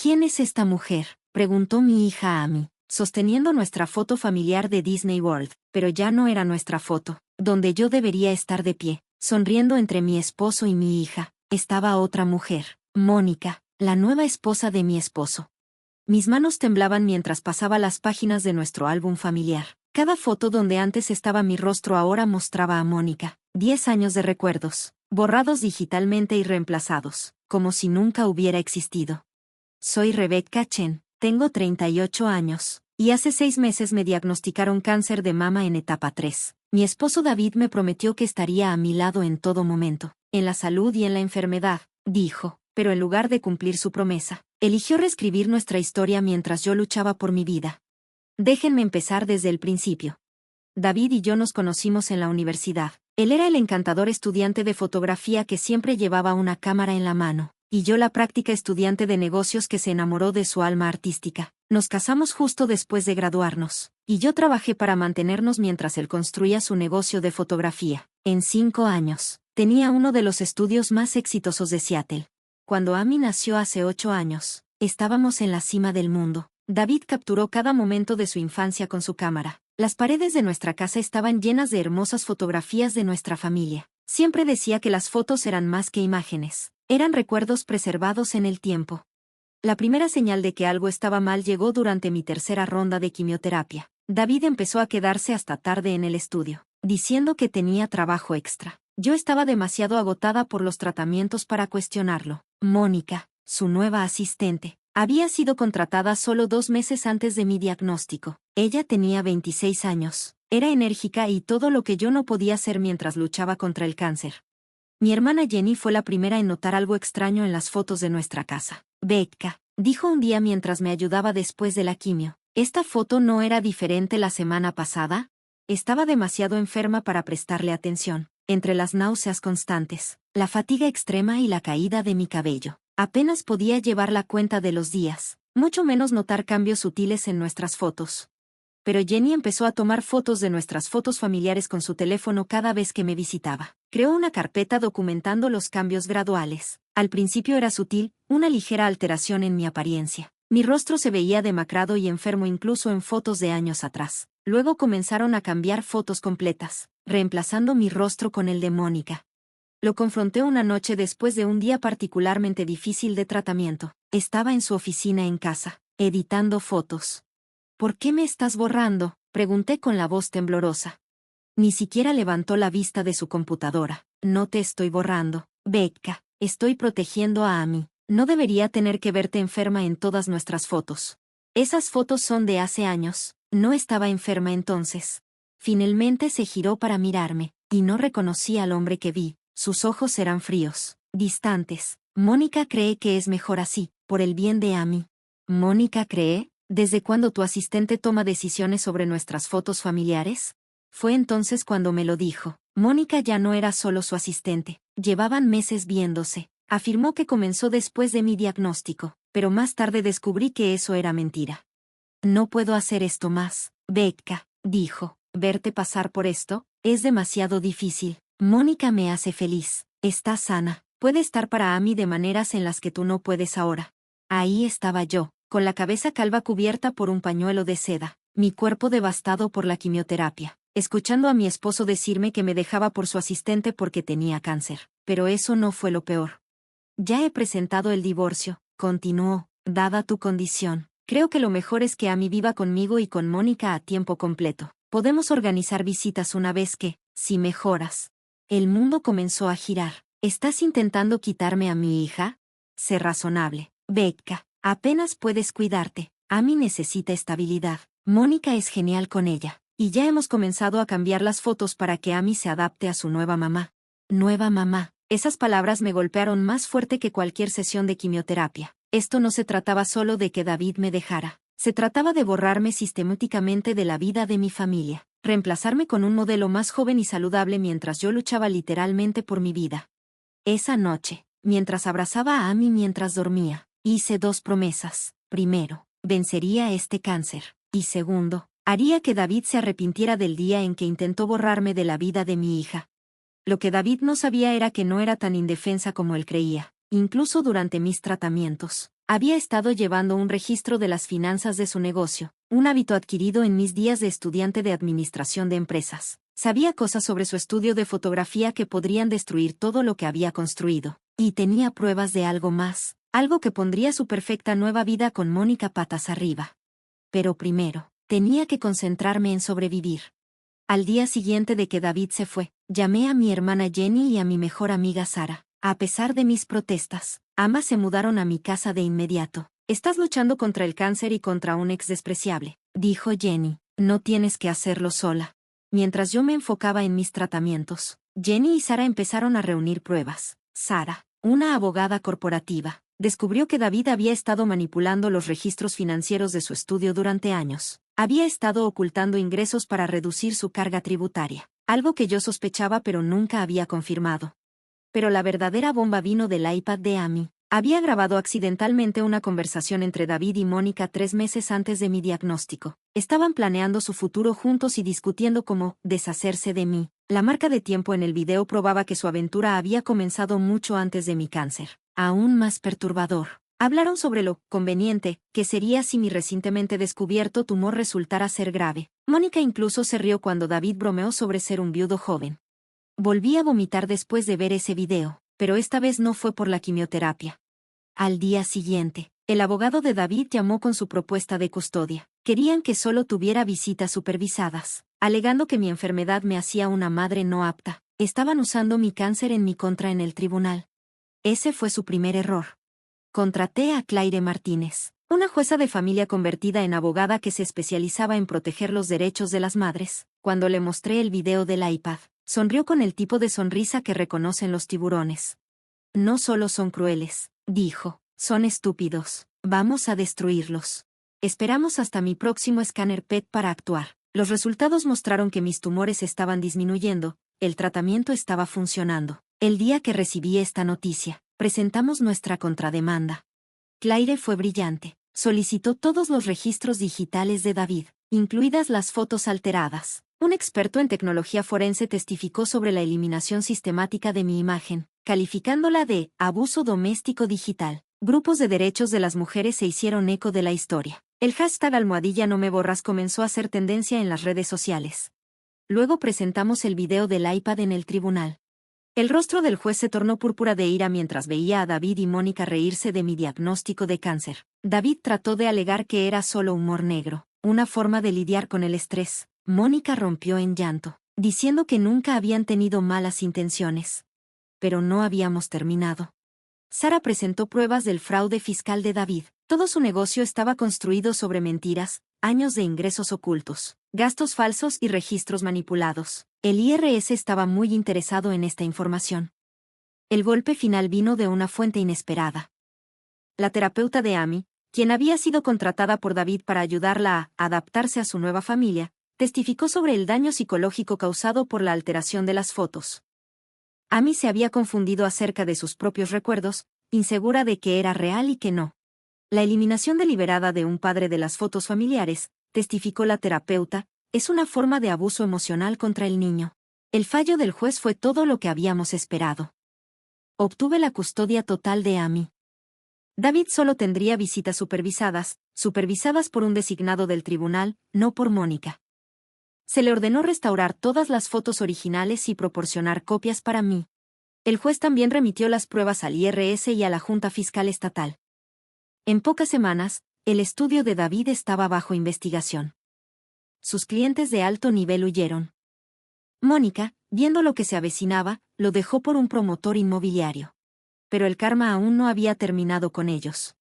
¿Quién es esta mujer?, preguntó mi hija Amy, sosteniendo nuestra foto familiar de Disney World, pero ya no era nuestra foto, donde yo debería estar de pie, sonriendo entre mi esposo y mi hija. Estaba otra mujer, Mónica, la nueva esposa de mi esposo. Mis manos temblaban mientras pasaba las páginas de nuestro álbum familiar. Cada foto donde antes estaba mi rostro ahora mostraba a Mónica. 10 años de recuerdos, borrados digitalmente y reemplazados, como si nunca hubiera existido. Soy Rebecca Chen, tengo 38 años, y hace 6 meses me diagnosticaron cáncer de mama en etapa 3. Mi esposo David me prometió que estaría a mi lado en todo momento, en la salud y en la enfermedad, dijo, pero en lugar de cumplir su promesa, eligió reescribir nuestra historia mientras yo luchaba por mi vida. Déjenme empezar desde el principio. David y yo nos conocimos en la universidad. Él era el encantador estudiante de fotografía que siempre llevaba una cámara en la mano, y yo la práctica estudiante de negocios que se enamoró de su alma artística. Nos casamos justo después de graduarnos, y yo trabajé para mantenernos mientras él construía su negocio de fotografía. En 5 años, tenía uno de los estudios más exitosos de Seattle. Cuando Amy nació hace 8 años, estábamos en la cima del mundo. David capturó cada momento de su infancia con su cámara. Las paredes de nuestra casa estaban llenas de hermosas fotografías de nuestra familia. Siempre decía que las fotos eran más que imágenes, eran recuerdos preservados en el tiempo. La primera señal de que algo estaba mal llegó durante mi tercera ronda de quimioterapia. David empezó a quedarse hasta tarde en el estudio, diciendo que tenía trabajo extra. Yo estaba demasiado agotada por los tratamientos para cuestionarlo. Mónica, su nueva asistente, había sido contratada solo 2 meses antes de mi diagnóstico. Ella tenía 26 años, era enérgica y todo lo que yo no podía hacer mientras luchaba contra el cáncer. Mi hermana Jenny fue la primera en notar algo extraño en las fotos de nuestra casa. Becca, dijo un día mientras me ayudaba después de la quimio. ¿Esta foto no era diferente la semana pasada? Estaba demasiado enferma para prestarle atención. Entre las náuseas constantes, la fatiga extrema y la caída de mi cabello, apenas podía llevar la cuenta de los días, mucho menos notar cambios sutiles en nuestras fotos. Pero Jenny empezó a tomar fotos de nuestras fotos familiares con su teléfono cada vez que me visitaba. Creó una carpeta documentando los cambios graduales. Al principio era sutil, una ligera alteración en mi apariencia. Mi rostro se veía demacrado y enfermo incluso en fotos de años atrás. Luego comenzaron a cambiar fotos completas, reemplazando mi rostro con el de Mónica. Lo confronté una noche después de un día particularmente difícil de tratamiento. Estaba en su oficina en casa, editando fotos. ¿Por qué me estás borrando?, pregunté con la voz temblorosa. Ni siquiera levantó la vista de su computadora. No te estoy borrando, Becca, estoy protegiendo a Amy. No debería tener que verte enferma en todas nuestras fotos. Esas fotos son de hace años, no estaba enferma entonces. Finalmente se giró para mirarme, y no reconocí al hombre que vi. Sus ojos eran fríos, distantes. Mónica cree que es mejor así, por el bien de Amy. ¿Mónica cree? ¿Desde cuándo tu asistente toma decisiones sobre nuestras fotos familiares? Fue entonces cuando me lo dijo. Mónica ya no era solo su asistente, llevaban meses viéndose. Afirmó que comenzó después de mi diagnóstico, pero más tarde descubrí que eso era mentira. No puedo hacer esto más, Becca, dijo. Verte pasar por esto es demasiado difícil. Mónica me hace feliz, está sana, puede estar para Amy de maneras en las que tú no puedes ahora. Ahí estaba yo, con la cabeza calva cubierta por un pañuelo de seda, mi cuerpo devastado por la quimioterapia, escuchando a mi esposo decirme que me dejaba por su asistente porque tenía cáncer. Pero eso no fue lo peor. Ya he presentado el divorcio, continuó, dada tu condición. Creo que lo mejor es que Amy viva conmigo y con Mónica a tiempo completo. Podemos organizar visitas una vez que, si mejoras. El mundo comenzó a girar. ¿Estás intentando quitarme a mi hija? Sé razonable, Becca. Apenas puedes cuidarte. Amy necesita estabilidad. Mónica es genial con ella. Y ya hemos comenzado a cambiar las fotos para que Amy se adapte a su nueva mamá. Nueva mamá. Esas palabras me golpearon más fuerte que cualquier sesión de quimioterapia. Esto no se trataba solo de que David me dejara. Se trataba de borrarme sistemáticamente de la vida de mi familia. Reemplazarme con un modelo más joven y saludable mientras yo luchaba literalmente por mi vida. Esa noche, mientras abrazaba a Amy mientras dormía, hice 2 promesas. Primero, vencería este cáncer. Y segundo, haría que David se arrepintiera del día en que intentó borrarme de la vida de mi hija. Lo que David no sabía era que no era tan indefensa como él creía, incluso durante mis tratamientos. Había estado llevando un registro de las finanzas de su negocio, un hábito adquirido en mis días de estudiante de administración de empresas. Sabía cosas sobre su estudio de fotografía que podrían destruir todo lo que había construido. Y tenía pruebas de algo más, algo que pondría su perfecta nueva vida con Mónica patas arriba. Pero primero, tenía que concentrarme en sobrevivir. Al día siguiente de que David se fue, llamé a mi hermana Jenny y a mi mejor amiga Sara. A pesar de mis protestas, ambas se mudaron a mi casa de inmediato. Estás luchando contra el cáncer y contra un ex despreciable, dijo Jenny. No tienes que hacerlo sola. Mientras yo me enfocaba en mis tratamientos, Jenny y Sara empezaron a reunir pruebas. Sara, una abogada corporativa, descubrió que David había estado manipulando los registros financieros de su estudio durante años. Había estado ocultando ingresos para reducir su carga tributaria, algo que yo sospechaba pero nunca había confirmado. Pero la verdadera bomba vino del iPad de Amy. Había grabado accidentalmente una conversación entre David y Mónica 3 meses antes de mi diagnóstico. Estaban planeando su futuro juntos y discutiendo cómo deshacerse de mí. La marca de tiempo en el video probaba que su aventura había comenzado mucho antes de mi cáncer. Aún más perturbador. Hablaron sobre lo conveniente que sería si mi recientemente descubierto tumor resultara ser grave. Mónica incluso se rió cuando David bromeó sobre ser un viudo joven. Volví a vomitar después de ver ese video, pero esta vez no fue por la quimioterapia. Al día siguiente, el abogado de David llamó con su propuesta de custodia. Querían que solo tuviera visitas supervisadas, alegando que mi enfermedad me hacía una madre no apta. Estaban usando mi cáncer en mi contra en el tribunal. Ese fue su primer error. Contraté a Claire Martínez, una jueza de familia convertida en abogada que se especializaba en proteger los derechos de las madres. Cuando le mostré el video del iPad, sonrió con el tipo de sonrisa que reconocen los tiburones. No solo son crueles, dijo, son estúpidos. Vamos a destruirlos. Esperamos hasta mi próximo escáner PET para actuar. Los resultados mostraron que mis tumores estaban disminuyendo, el tratamiento estaba funcionando. El día que recibí esta noticia, presentamos nuestra contrademanda. Claire fue brillante. Solicitó todos los registros digitales de David, incluidas las fotos alteradas. Un experto en tecnología forense testificó sobre la eliminación sistemática de mi imagen, calificándola de abuso doméstico digital. Grupos de derechos de las mujeres se hicieron eco de la historia. El hashtag #no me borras comenzó a ser tendencia en las redes sociales. Luego presentamos el video del iPad en el tribunal. El rostro del juez se tornó púrpura de ira mientras veía a David y Mónica reírse de mi diagnóstico de cáncer. David trató de alegar que era solo humor negro, una forma de lidiar con el estrés. Mónica rompió en llanto, diciendo que nunca habían tenido malas intenciones. Pero no habíamos terminado. Sara presentó pruebas del fraude fiscal de David. Todo su negocio estaba construido sobre mentiras, años de ingresos ocultos, gastos falsos y registros manipulados. El IRS estaba muy interesado en esta información. El golpe final vino de una fuente inesperada. La terapeuta de Amy, quien había sido contratada por David para ayudarla a adaptarse a su nueva familia, testificó sobre el daño psicológico causado por la alteración de las fotos. Amy se había confundido acerca de sus propios recuerdos, insegura de que era real y que no. La eliminación deliberada de un padre de las fotos familiares, testificó la terapeuta, es una forma de abuso emocional contra el niño. El fallo del juez fue todo lo que habíamos esperado. Obtuve la custodia total de Amy. David solo tendría visitas supervisadas por un designado del tribunal, no por Mónica. Se le ordenó restaurar todas las fotos originales y proporcionar copias para mí. El juez también remitió las pruebas al IRS y a la Junta Fiscal Estatal. En pocas semanas, el estudio de David estaba bajo investigación. Sus clientes de alto nivel huyeron. Mónica, viendo lo que se avecinaba, lo dejó por un promotor inmobiliario. Pero el karma aún no había terminado con ellos.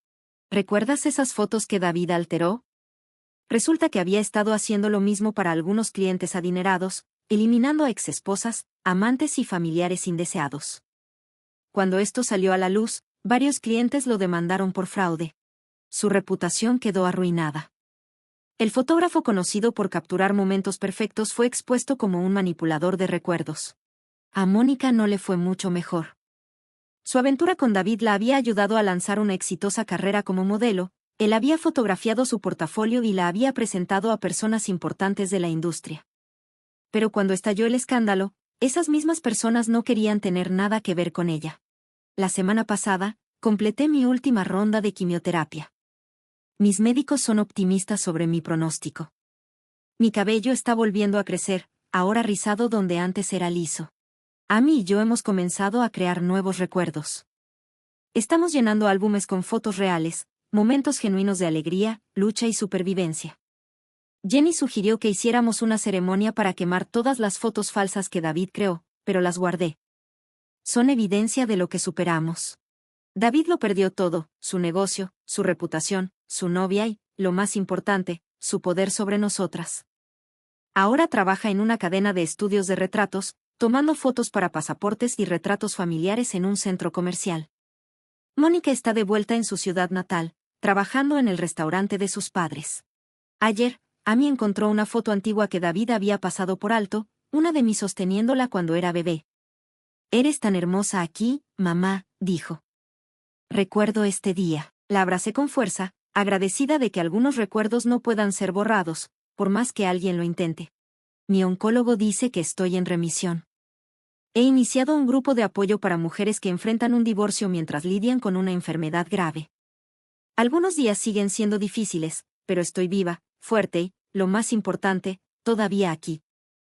¿Recuerdas esas fotos que David alteró? Resulta que había estado haciendo lo mismo para algunos clientes adinerados, eliminando a exesposas, amantes y familiares indeseados. Cuando esto salió a la luz, varios clientes lo demandaron por fraude. Su reputación quedó arruinada. El fotógrafo conocido por capturar momentos perfectos fue expuesto como un manipulador de recuerdos. A Mónica no le fue mucho mejor. Su aventura con David la había ayudado a lanzar una exitosa carrera como modelo, él había fotografiado su portafolio y la había presentado a personas importantes de la industria. Pero cuando estalló el escándalo, esas mismas personas no querían tener nada que ver con ella. La semana pasada, Completé mi última ronda de quimioterapia. Mis médicos son optimistas sobre mi pronóstico. Mi cabello está volviendo a crecer, ahora rizado donde antes era liso. Amy y yo hemos comenzado a crear nuevos recuerdos. Estamos llenando álbumes con fotos reales, momentos genuinos de alegría, lucha y supervivencia. Jenny sugirió que hiciéramos una ceremonia para quemar todas las fotos falsas que David creó, pero las guardé. Son evidencia de lo que superamos. David lo perdió todo, su negocio, su reputación, su novia y, lo más importante, su poder sobre nosotras. Ahora trabaja en una cadena de estudios de retratos, tomando fotos para pasaportes y retratos familiares en un centro comercial. Mónica está de vuelta en su ciudad natal, trabajando en el restaurante de sus padres. Ayer, Amy encontró una foto antigua que David había pasado por alto, una de mí sosteniéndola cuando era bebé. «Eres tan hermosa aquí, mamá», dijo. Recuerdo este día. La abracé con fuerza, agradecida de que algunos recuerdos no puedan ser borrados, por más que alguien lo intente. Mi oncólogo dice que estoy en remisión. He iniciado un grupo de apoyo para mujeres que enfrentan un divorcio mientras lidian con una enfermedad grave. Algunos días siguen siendo difíciles, pero estoy viva, fuerte y, lo más importante, todavía aquí.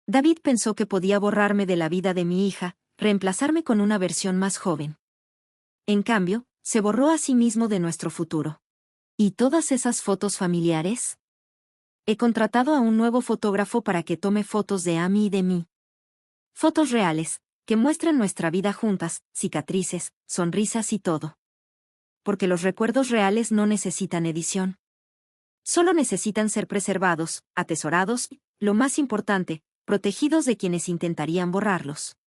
David pensó que podía borrarme de la vida de mi hija, reemplazarme con una versión más joven. En cambio, se borró a sí mismo de nuestro futuro. ¿Y todas esas fotos familiares? He contratado a un nuevo fotógrafo para que tome fotos de Amy y de mí. Fotos reales, que muestran nuestra vida juntas, cicatrices, sonrisas y todo. Porque los recuerdos reales no necesitan edición. Solo necesitan ser preservados, atesorados y, lo más importante, protegidos de quienes intentarían borrarlos.